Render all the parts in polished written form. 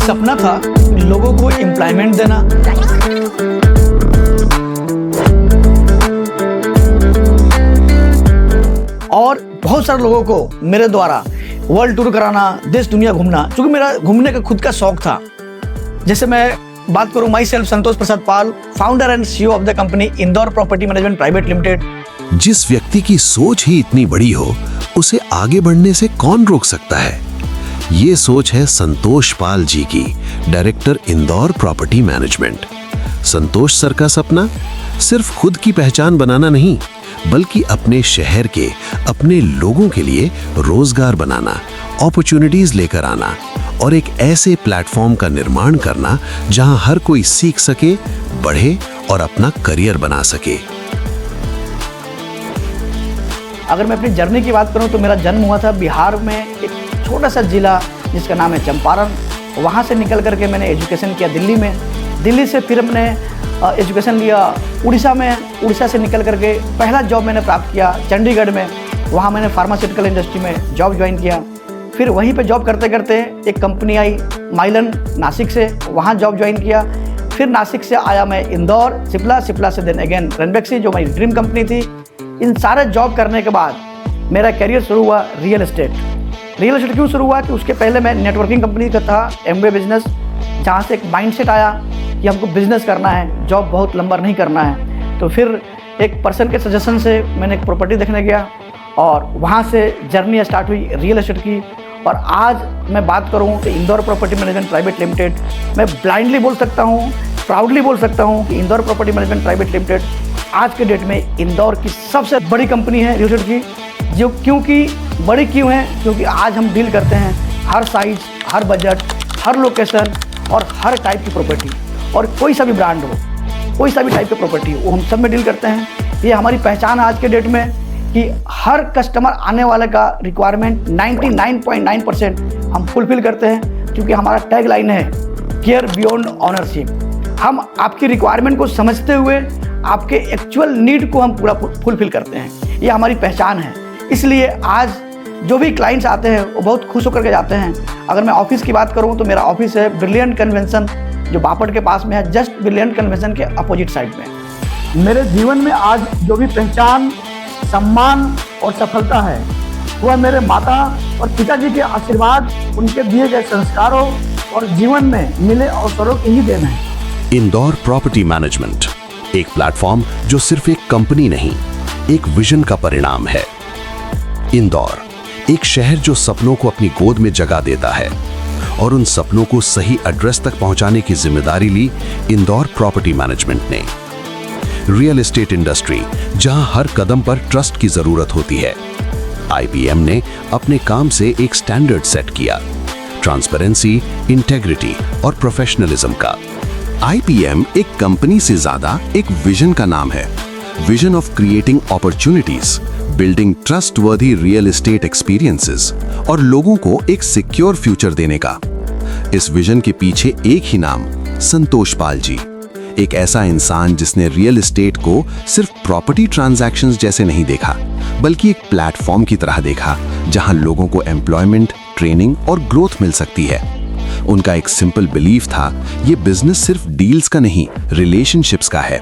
सपना था लोगों को एम्प्लॉयमेंट देना, और बहुत सारे लोगों को मेरे द्वारा वर्ल्ड टूर कराना, देश दुनिया घूमना, क्योंकि मेरा घूमने का खुद का शौक था। जैसे मैं बात करूं, my self Santosh Prasad Pal, founder and CEO of the company Indore property management private limited. जिस व्यक्ति की सोच ही इतनी बड़ी हो, उसे आगे बढ़ने से कौन रोक सकता है? ये सोच है संतोष पाल जी की, डायरेक्टर इंदौर प्रॉपर्टी मैनेजमेंट। संतोष सर का सपना सिर्फ खुद की पहचान बनाना नहीं, बल्कि अपने शहर के, अपने लोगों के लिए रोजगार बनाना, अपॉर्चुनिटीज लेकर आना और एक ऐसे प्लेटफॉर्म का निर्माण करना जहां हर कोई सीख सके, बढ़े और अपना करियर बना सके। अगर मैं अपनी जर्नी की बात करूं तो मेरा जन्म हुआ था बिहार में, एक छोटा सा जिला जिसका नाम है चंपारण। वहां से निकल करके मैंने एजुकेशन किया दिल्ली में। दिल्ली से फिर मैंने एजुकेशन लिया उड़ीसा में। उड़ीसा से निकल करके पहला जॉब मैंने प्राप्त किया चंडीगढ़ में। वहाँ मैंने फार्मास्यूटिकल इंडस्ट्री में जॉब ज्वाइन किया। फिर वहीं पे जॉब करते करते एक कंपनी आई माइलन नासिक से, वहाँ जॉब ज्वाइन किया। फिर नासिक से आया मैं इंदौर, सिप्ला से देन अगेन रणबेक्सी जो मेरी ड्रीम कंपनी थी। इन सारे जॉब करने के बाद मेरा करियर शुरू हुआ रियल एस्टेट। रियल एस्टेट क्यों शुरू हुआ कि उसके पहले मैं नेटवर्किंग कंपनी का था, एमवे बिजनेस, जहाँ से एक माइंडसेट आया कि हमको बिजनेस करना है, जॉब बहुत लंबा नहीं करना है। तो फिर एक पर्सन के सजेशन से मैंने एक प्रॉपर्टी देखने गया और वहाँ से जर्नी स्टार्ट हुई रियल एस्टेट की। और आज मैं बात करूँ तो Indore property management private limited, मैं ब्लाइंडली बोल सकता हूँ, प्राउडली बोल सकता हूँ कि Indore property management private limited आज के डेट में इंदौर की सबसे बड़ी कंपनी है रियल एस्टेट की। जो क्योंकि बड़ी क्यों है? क्योंकि आज हम डील करते हैं हर साइज, हर बजट, हर लोकेशन और हर टाइप की प्रॉपर्टी, और कोई सा भी ब्रांड हो, कोई सा भी टाइप की प्रॉपर्टी हो, वो हम सब में डील करते हैं। ये हमारी पहचान है आज के डेट में कि हर कस्टमर आने वाले का रिक्वायरमेंट 99.9% हम फुलफिल करते हैं, क्योंकि हमारा टैग लाइन है केयर बियॉन्ड ऑनरशिप। हम आपकी रिक्वायरमेंट को समझते हुए आपके एक्चुअल नीड को हम पूरा फुलफिल करते हैं। ये हमारी पहचान है। इसलिए आज जो भी क्लाइंट्स आते हैं वो बहुत खुश होकर के जाते हैं। अगर मैं ऑफिस की बात करूँ तो मेरा ऑफिस है ब्रिलियंट कन्वेंशन, जो बापट के पास में है, जस्ट ब्रिलियंट कन्वेंशन के अपोजिट साइड में। मेरे जीवन में आज जो भी पहचान, सम्मान और सफलता है वह मेरे माता और पिताजी के आशीर्वाद, उनके दिए गए संस्कारों और जीवन में मिले अवसरों की ही देन है। इंदौर प्रॉपर्टी मैनेजमेंट एक प्लेटफॉर्म जो सिर्फ एक कंपनी नहीं, एक विजन का परिणाम है। इंदौर एक शहर जो सपनों को अपनी गोद में जगह देता है, और उन सपनों को सही एड्रेस तक पहुंचाने की जिम्मेदारी ली इंदौर प्रॉपर्टी मैनेजमेंट ने। रियल एस्टेट इंडस्ट्री जहां हर कदम पर ट्रस्ट की जरूरत होती है, आईपीएम ने अपने काम से एक स्टैंडर्ड सेट किया, ट्रांसपेरेंसी, इंटेग्रिटी और प्रोफेशनलिज्म का। आईपीएम एक कंपनी से ज्यादा एक विजन का नाम है, vision of creating opportunities, building trustworthy real estate experiences और लोगों को एक सिक्योर फ्यूचर देने का। इस विजन के पीछे एक ही नाम, संतोष पाल जी, एक ऐसा इंसान जिसने रियल एस्टेट को सिर्फ प्रॉपर्टी ट्रांजैक्शंस जैसे नहीं देखा, बल्कि एक प्लेटफॉर्म की तरह देखा जहां लोगों को एम्प्लॉयमेंट, ट्रेनिंग और ग्रोथ मिल सकती है। उनका एक सिंपल बिलीफ था, ये बिजनेस सिर्फ डील्स का नहीं, रिलेशनशिप्स का है,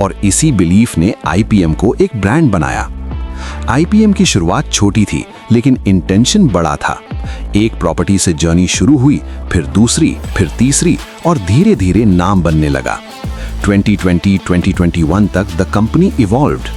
और इसी बिलीफ ने आईपीएम को एक ब्रांड बनाया। आईपीएम की शुरुआत छोटी थी, लेकिन इंटेंशन बड़ा था। एक प्रॉपर्टी से जर्नी शुरू हुई, फिर दूसरी, फिर तीसरी, और धीरे धीरे नाम बनने लगा। 2020-2021 तक the company evolved,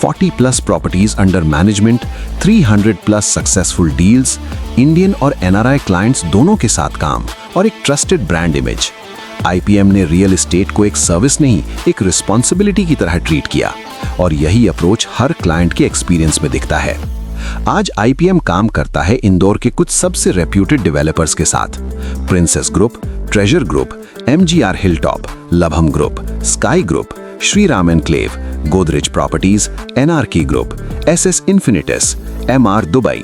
40+ properties under management, 300+ successful deals, Indian और एनआरआई क्लाइंट्स दोनों के साथ काम, और एक ट्रस्टेड ब्रांड इमेज। आईपीएम ने रियल एस्टेट को एक सर्विस नहीं, एक रिस्पॉन्सिबिलिटी की तरह ट्रीट किया, और यही अप्रोच हर क्लाइंट के एक्सपीरियंस में दिखता है। आज आईपीएम काम करता है इंदौर के कुछ सबसे रेप्यूटेड डेवलपर्स के साथ, Princess Group, Treasure Group, MGR Hilltop, लभम Group, Sky Group, Shriram Enclave, Godrej Properties, एनआरकी Group, SS Infinities, MR Dubai,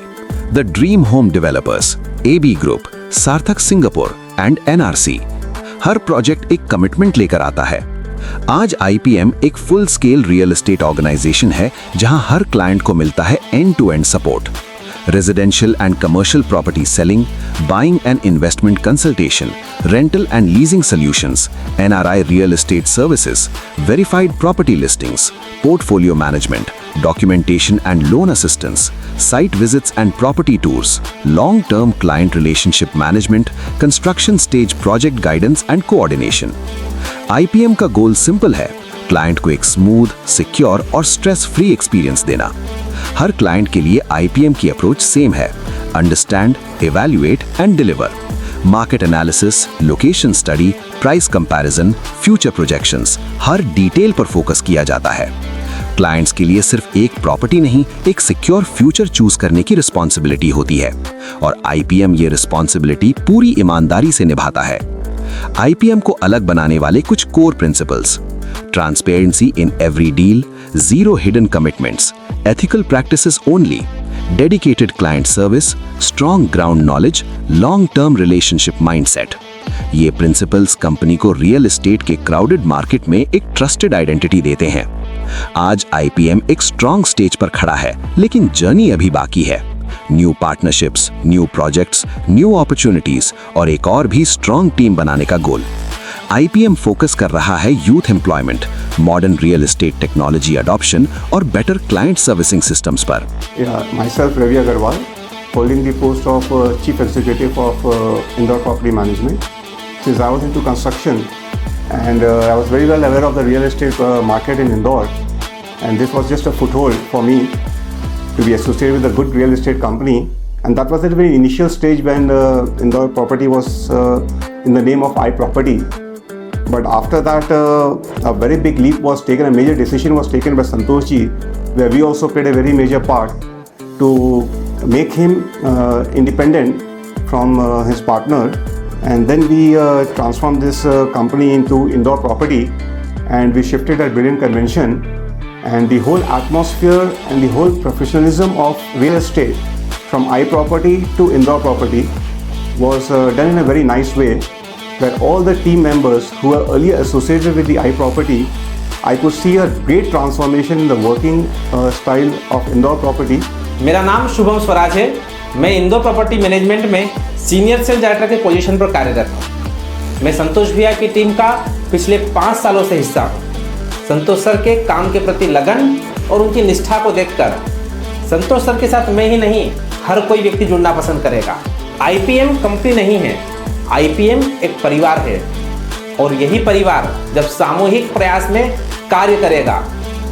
the Dream Home Developers, AB Group, Sarthak Singapore and NRC. हर प्रोजेक्ट एक कमिटमेंट लेकर आता है। आज आईपीएम एक full scale real estate organisation है, जहां हर क्लाइंट को मिलता है end to end support. residential and commercial property selling, buying and investment consultation, rental and leasing solutions, NRI real estate services, verified property listings, portfolio management, documentation and loan assistance, site visits and property tours, long-term client relationship management, construction stage project guidance and coordination. IPM का goal simple है, client को एक smooth, secure और stress free experience देना। हर client के लिए IPM की approach same है, understand, evaluate and deliver. Market analysis, location study, price comparison, future projections, her detail पर फोकस किया जाता है। क्लाइंट्स के लिए सिर्फ एक प्रॉपर्टी नहीं, एक सिक्योर फ्यूचर चूज करने की रिस्पॉन्सिबिलिटी होती है और IPM ये रिस्पॉन्सिबिलिटी पूरी ईमानदारी से निभाता है। IPM को अलग बनाने वाले कुछ core principles: transparency in every deal, zero hidden commitments, ethical practices only, dedicated client service, strong ground knowledge, long term relationship mindset. ये प्रिंसिपल्स कंपनी को रियल एस्टेट के क्राउडेड मार्केट में एक ट्रस्टेड आइडेंटिटी देते हैं। आज IPM एक strong stage पर खड़ा है, लेकिन जर्नी अभी बाकी है। New partnerships, new projects, new opportunities और एक और भी स्ट्रॉन्ग टीम बनाने का गोल। IPM फोकस कर रहा है youth employment, modern real estate technology adoption और बेटर क्लाइंट सर्विसिंग सिस्टम्स पर। Myself Ravi Agarwal, holding the post of Chief Executive of Indore Property Management. Since I was into construction and I was very well aware of the real estate market in Indore, and this was just a foothold for me to be associated with a good real estate company, and that was at the very initial stage when Indore Property was in the name of iProperty. But after that, a very big leap was taken, a major decision was taken by Santosh ji, where we also played a very major part to make him independent from his partner, and then we transformed this company into Indore Property, and we shifted at Brilliant Convention, and the whole atmosphere and the whole professionalism of real estate from iProperty to Indore Property was done in a very nice way, where all the team members who were earlier associated with the iProperty, I could see a great transformation in the working style of Indore Property. मेरा नाम शुभम स्वराज है। मैं Indore property management में senior sales director के position पर कार्यरत हूँ। मैं संतोष भैया की टीम का पिछले 5 सालों से हिस्सा हूँ। संतोष सर के काम के प्रति लगन और उनकी निष्ठा को देखकर संतोष सर के साथ मैं ही नहीं, हर कोई व्यक्ति जुड़ना पसंद करेगा। IPM कंपनी नहीं है, IPM एक परिवार है और यही परिवार जब सामूहिक प्रयास में कार्य करेगा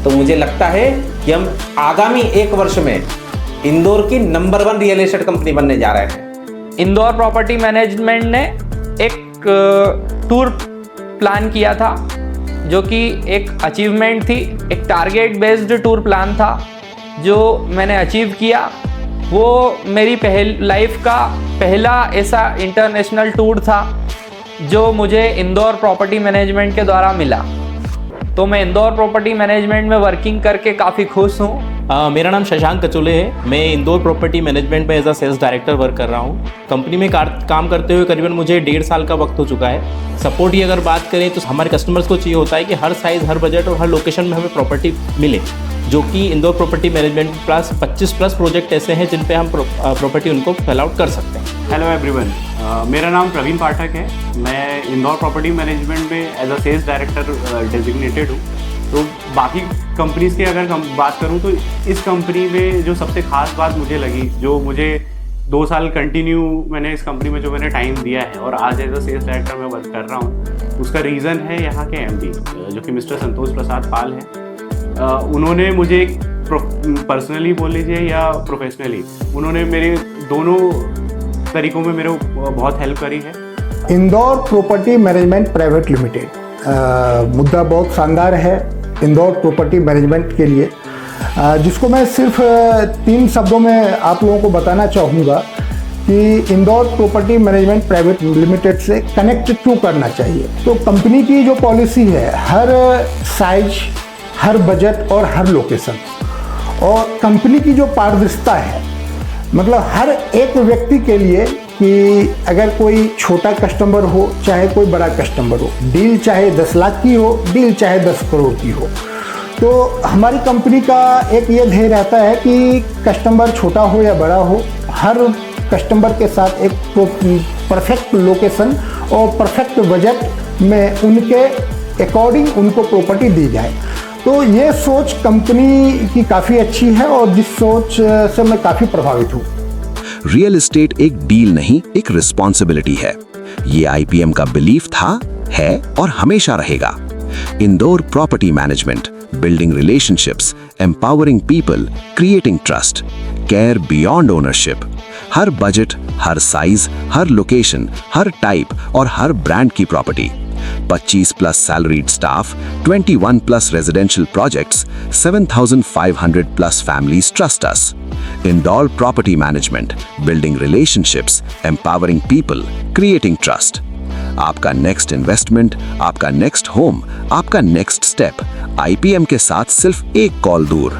तो मुझे लगता है कि हम आगामी 1 वर्ष में इंदौर की नंबर 1 रियल एस्टेट कंपनी बनने जा रहे हैं। इंदौर प्रॉपर्टी मैनेजमेंट ने एक टूर प्लान किया था जो कि एक अचीवमेंट थी, एक टारगेट बेस्ड टूर प्लान था जो मैंने अचीव किया। वो मेरी लाइफ का पहला ऐसा इंटरनेशनल टूर था जो मुझे इंदौर प्रॉपर्टी मैनेजमेंट के द्वारा मिला। तो मैं इंदौर प्रॉपर्टी मैनेजमेंट में वर्किंग करके काफ़ी खुश हूँ। मेरा नाम शशांक कचोले है। मैं इंदौर प्रॉपर्टी मैनेजमेंट में as a sales director work कर रहा हूँ। कंपनी में काम करते हुए करीबन मुझे 1.5 साल का वक्त हो चुका है। सपोर्ट की अगर बात करें तो हमारे कस्टमर्स को चाहिए होता है कि हर साइज़, हर बजट और हर लोकेशन में हमें प्रॉपर्टी मिले, जो कि Indore property management plus 25+ project ऐसे हैं जिन पे हम प्रॉपर्टी उनको फैल आउट कर सकते हैं। हेलो एवरीवन, मेरा नाम प्रवीण पाठक है। मैं इंदौर प्रॉपर्टी मैनेजमेंट में as a sales director designated हूँ। तो बाकी कंपनीज़ की अगर बात करूँ तो इस कंपनी में जो सबसे ख़ास बात मुझे लगी, जो मुझे 2 साल कंटिन्यू मैंने इस कंपनी में जो मैंने टाइम दिया है और आज एज अ सेल्स डायरेक्टर मैं वर्क कर रहा हूँ, उसका रीज़न है यहाँ के MD जो कि मिस्टर संतोष प्रसाद पाल हैं। उन्होंने मुझे पर्सनली बोल लीजिए या प्रोफेशनली, उन्होंने मेरे दोनों तरीक़ों में मेरे बहुत हेल्प करी है। Indore property management private limited मुद्दा बहुत शानदार है इंदौर प्रॉपर्टी मैनेजमेंट के लिए, जिसको मैं सिर्फ 3 शब्दों में आप लोगों को बताना चाहूँगा कि Indore property management private limited से कनेक्ट टू करना चाहिए। तो कंपनी की जो पॉलिसी है, हर साइज, हर बजट और हर लोकेशन, और कंपनी की जो पारदर्शिता है, मतलब हर एक व्यक्ति के लिए कि अगर कोई छोटा कस्टमर हो चाहे कोई बड़ा कस्टमर हो, डील चाहे 10 लाख की हो, डील चाहे 10 करोड़ की हो, तो हमारी कंपनी का एक ये ध्येय रहता है कि कस्टमर छोटा हो या बड़ा हो, हर कस्टमर के साथ एक परफेक्ट लोकेशन और परफेक्ट बजट में उनके अकॉर्डिंग उनको प्रॉपर्टी दी जाए। तो ये सोच कंपनी की काफ़ी अच्छी है और जिस सोच से मैं काफ़ी प्रभावित हूँ। रियल एस्टेट एक डील नहीं, एक रिस्पॉन्सिबिलिटी है। ये आईपीएम का बिलीफ था, है और हमेशा रहेगा। Indore property management, building relationships, empowering people, creating trust, care beyond ownership। हर बजट, हर साइज, हर लोकेशन, हर टाइप और हर ब्रांड की property. 25 plus salaried staff, 21 plus residential projects, 7,500 plus families trust us. Indore property management, building relationships, empowering people, creating trust. आपका next investment, आपका next home, आपका next step IPM के साथ सिर्फ एक call दूर।